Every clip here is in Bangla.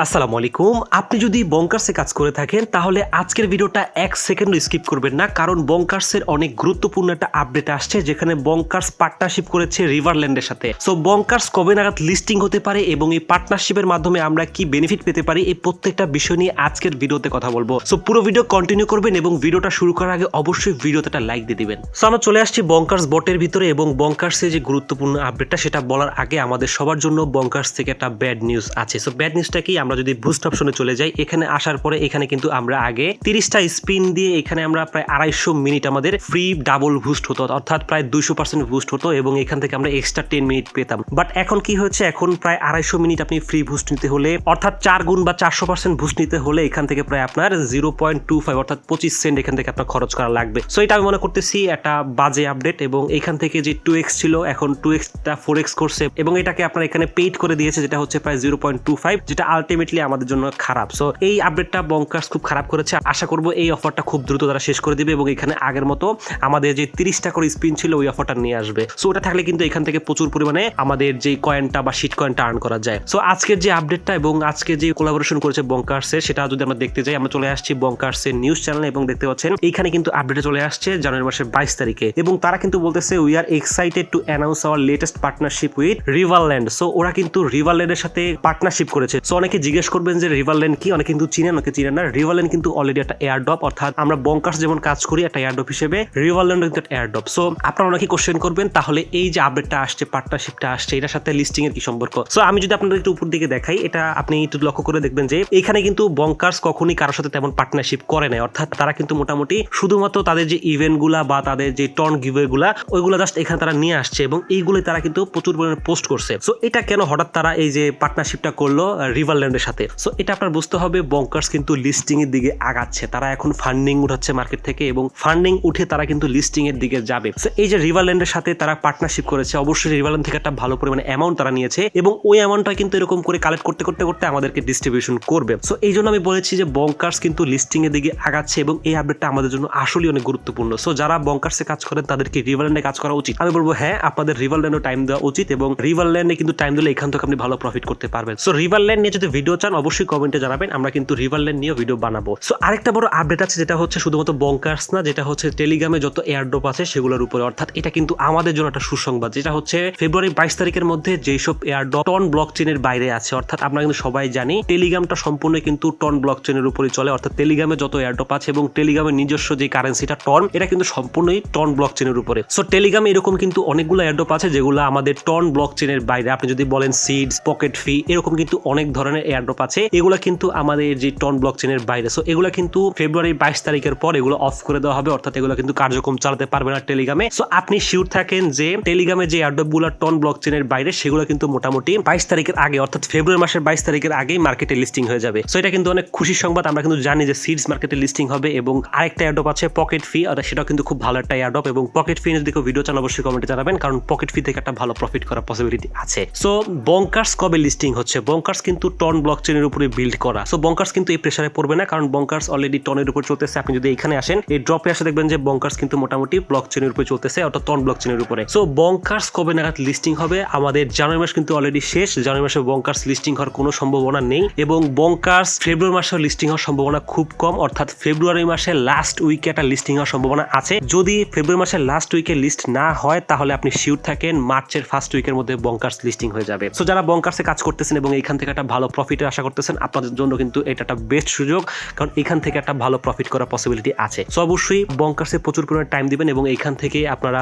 আসসালামু আলাইকুম। আপনি যদি বঙ্কার্সে কাজ করে থাকেন তাহলে আজকের ভিডিওটা 1 সেকেন্ডও স্কিপ করবেন না, কারণ বঙ্কার্সের অনেক গুরুত্বপূর্ণ একটা আপডেট আসছে যেখানে বঙ্কার্স পার্টনারশিপ করেছে রিভারল্যান্ডের সাথে। সো বঙ্কার্স কবে নাগাদ লিস্টিং হতে পারে এবং এই পার্টনারশিপের মাধ্যমে আমরা কি বেনিফিট পেতে পারি, এই প্রত্যেকটা বিষয় নিয়ে আজকের ভিডিওতে কথা বলবো। সো পুরো ভিডিও কন্টিনিউ করবেন এবং ভিডিওটা শুরু করার আগে অবশ্যই ভিডিওতে একটা লাইক দিয়ে দিবেন। সো আমরা চলে আসছি বঙ্কার্স বটের ভিতরে এবং বঙ্কার্সের যে গুরুত্বপূর্ণ আপডেটটা সেটা বলার আগে আমাদের সবার জন্য বঙ্কার্স থেকে একটা ব্যাড নিউজ আছে। সো ব্যাড নিউজটা কি, আমরা যদি বুস্ট অপশনে চলে যাই, এখানে আসার পরে এখানে কিন্তু আমরা আগে 30টা স্পিন দিয়ে এখানে আমরা প্রায় 250 মিনিট আমাদের ফ্রি ডাবল বুস্ট হতো, অর্থাৎ প্রায় 200% বুস্ট হতো এবং এখান থেকে আমরা এক্সট্রা 10 মিনিট পেতাম। বাট এখন কি হচ্ছে, এখন প্রায় 250 মিনিট আপনি ফ্রি বুস্ট নিতে হলে, অর্থাৎ 4 গুণ বা 400% বুস্ট নিতে হলে এখান থেকে প্রায় আপনার 0.25 অর্থাৎ 25 সেন্ট এখান থেকে আপনার খরচ করা লাগবে। সো এটা আমি মনে করতেছি একটা বাজে আপডেট এবং এখান থেকে যে 2x ছিল এখন 2x টা 4x করছে এবং এটাকে আপনার এখানে পেইড করে দিয়েছে, যেটা হচ্ছে প্রায় 0.25, যেটা আলটিমেটলি আমাদের জন্য খারাপ। সো এই আপডেটটা বঙ্কার্স খুব খারাপ করেছে। আশা করব এই অফারটা খুব দ্রুত তারা শেষ করে দিবে এবং এখানে আগের মতো আমাদের যে 30টা করে স্পিন ছিল ওই অফারটা নিয়ে আসবে। সো ওটা থাকলে কিন্তু এখান থেকে প্রচুর পরিমাণে আমাদের যে কয়েনটা বা শিট কয়েনটা আর্ন করা যায়। সো আজকের যে আপডেটটা এবং আজকে যে কোলাবোরেশন করেছে বঙ্কার্সের, সেটা যদি আমরা দেখতে যাই, আমরা চলে আসছি বঙ্কার্সের নিউজ চ্যানেলে এবং দেখতে পাচ্ছেন এইখানে কিন্তু আপডেটে চলে আসছে জানুয়ারি মাসের 22 তারিখে এবং তারা কিন্তু বলতেছে we are excited to announce our latest partnership with Riverland. So ওরা কিন্তু রিভারল্যান্ডের সাথে পার্টনারশিপ করেছে। সো অনেকে জিজ্ঞেস করবেন যে রিভারল্যান্ড কি, অনেকে কিন্তু চিনেন, অনেকে চিনেন না। রিভারল্যান্ড কিন্তু অলরেডি একটা এয়ারড্রপ, অর্থাৎ আমরা বঙ্কার্স যেমন কাজ করি একটা এয়ারড্রপ হিসেবে, রিভারল্যান্ড কিন্তু একটা এয়ারড্রপ। সো আপনারা অনেকে কোশ্চেন করবেন তাহলে এই যে আপডেটটা আসছে, পার্টনারশিপটা আসছে, এটার সাথে লিস্টিং এর কি সম্পর্ক। সো আমি যদি আপনাদের একটু উপর দিকে দেখাই, এটা আপনি একটু লক্ষ্য করে দেখবেন যে এখানে কিন্তু বঙ্কার্স কখনোই কারোর সাথে তেমন পার্টনারশিপ করে নাই, অর্থাৎ তারা কিন্তু মোটামুটি শুধুমাত্র তাদের যে ইভেন্ট গুলা বা তাদের যে টর্ন গিভওয়ে গুলা ওইগুলো জাস্ট এখানে তারা নিয়ে আসছে এবং এইগুলোই তারা কিন্তু প্রচুর পরিমাণে পোস্ট করছে। সো এটা কেন হঠাৎ তারা এই যে পার্টনারশিপটা করলো রিভারল্যান্ডের সাথে, সো এটা আপনার বুঝতে হবে বঙ্কার্স কিন্তু লিস্টিং এর দিকে আগাচ্ছে। তারা এখন ফান্ডিং উঠাচ্ছে মার্কেট থেকে এবং ফান্ডিং উঠে তারা কিন্তু লিস্টিং এর দিকে যাবে। সো এই যে রিভারল্যান্ডের সাথে তারা পার্টনারশিপ করেছে, অবশ্যই রিভারল্যান্ড থেকে একটা ভালো পরিমাণে অ্যামাউন্ট তারা নিয়েছে এবং ওই অ্যামাউন্টটা কিন্তু এরকম করে কালেক্ট করতে করতে করতে আমাদেরকে ডিস্ট্রিবিউশন করবে। সো এই জন্য আমি বলেছি যে বঙ্কার্স কিন্তু লিস্টিং এর দিকে আগাচ্ছে এবং এই আপডেটটা আমাদের জন্য আসলে অনেক গুরুত্বপূর্ণ। সো যারা বঙ্কার্সে কাজ করেন তাদেরকে রিভারল্যান্ডে কাজ করা উচিত। আমি বলবো হ্যাঁ, আপনাদের রিভারল্যান্ডে টাইম দেওয়া উচিত এবং রিভারল্যান্ডে কিন্তু টাইম দিলে এখান থেকে আপনি ভালো প্রফিট করতে পারবেন। সো রিভারল্যান্ড নিয়ে যদি ভিডিও চান অবশ্যই কমেন্টে জানাবেন, আমরা কিন্তু রিভারল্যান্ড নিয়ে ভিডিও বানাবো। সো আরেকটা বড় আপডেট আছে, যেটা হচ্ছে শুধুমাত্র বঙ্কার্স না, যেটা হচ্ছে টেলিগ্রামে যত এয়ারড্রপ আছে সেগুলোর উপরে, অর্থাৎ এটা কিন্তু আমাদের জন্য একটা সুসংবাদ, যেটা হচ্ছে ফেব্রুয়ারি 22 তারিখের মধ্যে যেসব এয়ারড্রপ টন ব্লকচেনের বাইরে আছে, অর্থাৎ আমরা কিন্তু সবাই জানি টেলিগ্রামটা সম্পূর্ণ কিন্তু টন ব্লকচেনের উপরে চলে, অর্থাৎ টেলিগ্রামে যত এয়ারড্রপ আছে এবং টেলিগ্রামের নিজস্ব যে কারেন্সিটা টন, এটা কিন্তু সম্পূর্ণই টন ব্লকচেনের উপরে। সো টেলিগ্রামে এরকম কিন্তু অনেকগুলো এয়ারড্রপ আছে যেগুলো আমাদের টন ব্লকচেনের বাইরে। আপনি যদি বলেন সিডস, পকেট ফি, এরকম কিন্তু অনেক ধরনের এয়ারড্রপ আছে, এগুলো কিন্তু আমাদের যে টন ব্লকচেনের বাইরে। সো এগুলো কিন্তু ফেব্রুয়ারি 22 তারিখের পর এগুলো অফ করে দেওয়া হবে, অর্থাৎ এগুলো কিন্তু কার্যক্রম চালাতে পারবে না টেলিগ্রামে। সো আপনি শিওর থাকেন যে টেলিগ্রামে যে এয়ারড্রপ গুলো টন ব্লকচেনের বাইরে সেগুলো কিন্তু মোটামুটি 22 তারিখের আগে, অর্থাৎ ফেব্রুয়ারি মাসের 22 তারিখের আগেই মার্কেটে লিস্টিং হয়ে যাবে। সো এটা কিন্তু অনেক খুশির সংবাদ। আমরা কিন্তু জানি যে সিডস মার্কেটে লিস্টিং হবে এবং আরেকটা এয়ারড্রপ আছে পকেট ফি, আর সেটাও কিন্তু খুব ভালো একটা এয়ারড্রপ এবং পকেট ফি যদি কেউ ভিডিও চান অবশ্যই কমেন্টে জানাবেন, কারণ পকেট ফি থেকে একটা ভালো প্রফিট করার পসিবিলিটি আছে। সো বঙ্কার্স কবে লিস্টিং হচ্ছে, বঙ্কার্স কিন্তু টন ব্লকচেনের উপরে বিল্ড করা। সো বঙ্কার্স কিন্তু এই প্রেসারে পড়বে না, কারণ বঙ্কার্স অলরেডি টনের উপর চলতেছে। আপনি যদি এখানে আসেন, এই ড্রপে আসে দেখবেন যে বঙ্কার্স কিন্তু মোটামুটি ব্লকচেনের উপরে চলতেছে, অর্থাৎ টন ব্লকচেনের উপরে। সো বঙ্কার্স কবে নাগাদ লিস্টিং হবে, আমাদের জানুয়ারি মাস কিন্তু অলরেডি শেষ। জানুয়ারি মাসে বঙ্কার্স লিস্টিং হওয়ার কোনো সম্ভাবনা নেই এবং বঙ্কার্স ফেব্রুয়ারি মাসে লিস্টিং হওয়ার সম্ভাবনা খুব কম, অর্থাৎ ফেব্রুয়ারি মাসে লাস্ট উইকে একটা লিস্টিং হওয়ার সম্ভাবনা আছে। যদি ফেব্রুয়ারি মাসের লাস্ট উইকে লিস্ট না হয় তাহলে আপনি শিওর থাকেন মার্চের ফার্স্ট উইকের মধ্যে বঙ্কার্স লিস্টিং হয়ে যাবে। সো যারা বঙ্কার্সে কাজ করতেছেন এবং এখান থেকে একটা ভালো প্রফিটের আশা করতেছেন, আপনাদের জন্য কিন্তু এটা একটা বেস্ট সুযোগ, কারণ এখান থেকে একটা ভালো প্রফিট করার পসিবিলিটি আছে। সো অবশ্যই বঙ্কার্সে প্রচুর পরিমাণে টাইম দিবেন এবং এখান থেকে আপনারা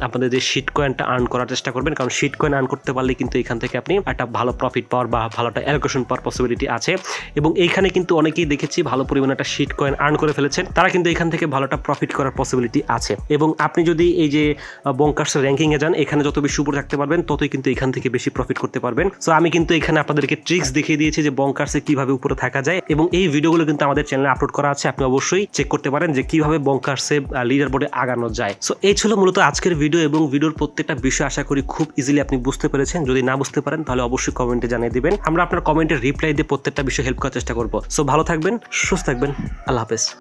আপনাদের যে শিট কয়েনটা আর্ন করার চেষ্টা করবেন, কারণ শিট কয়েন আর্ন করতে পারলে কিন্তু এখান থেকে আপনি একটা ভালো প্রফিট পাওয়ার বা ভালো একটা অ্যালোকেশন পাওয়ার পসিবিলিটি আছে এবং এইখানে কিন্তু অনেকেই দেখেছি ভালো পরিমাণে একটা শিট কয়েন আর্ন করে ফেলেছেন, তারা কিন্তু এখান থেকে ভালো একটা প্রফিট করার পসিবিলিটি আছে। এবং আপনি যদি এই যে বঙ্কার্সের র্যাঙ্কিং এ যান, এখানে যত বেশি উপরে থাকতে পারবেন ততই কিন্তু এখান থেকে বেশি প্রফিট করতে পারবেন। সো আমি কিন্তু এখানে আপনাদেরকে ট্রিক্স দেখিয়ে দিয়েছি যে বঙ্কার্সে কিভাবে উপরে থাকা যায় এবং এই ভিডিওগুলো কিন্তু আমাদের চ্যানেলে আপলোড করা আছে, আপনি অবশ্যই চেক করতে পারেন যে কিভাবে বঙ্কার্সে লিডার বোর্ডে আগানো যায়। সো এই ছিল মূলত আজকের ভিডিও এবং ভিডিওর প্রত্যেকটা বিষয় আশা করি খুব ইজিলি আপনি বুঝতে পেরেছেন। যদি না বুঝতে পারেন তাহলে অবশ্যই কমেন্টে জানিয়ে দিবেন, আমরা আপনার কমেন্টের রিপ্লাই দিয়ে প্রত্যেকটা বিষয় হেল্প করার চেষ্টা করবো। সো ভালো থাকবেন, সুস্থ থাকবেন, আল্লাহ হাফেজ।